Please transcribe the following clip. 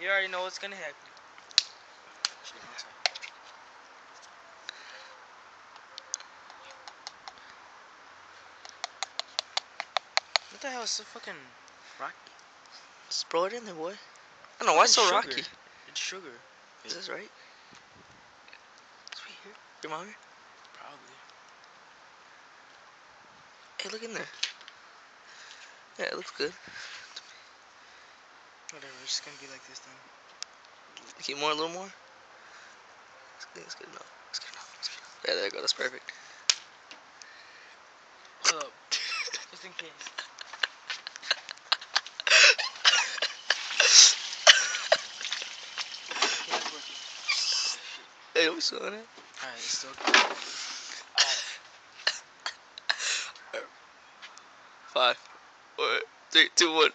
You already know what's gonna happen. What the hell is so fucking rocky? Just throw it in there, boy. I don't know why it's so sugar. rocky. It's sugar. Is this right? It's right here. Your mom here? Probably. Hey, look in there. Yeah, it looks good. Whatever, it's just gonna be like this then. Keep more, a little more. I think it's good enough. It's good enough. It's good enough. Yeah, there you go. That's perfect. Hold up. Just in case. Okay, that's working. Hey, don't be so on it. Alright, it's still. 5, 4, 3, 2, 1.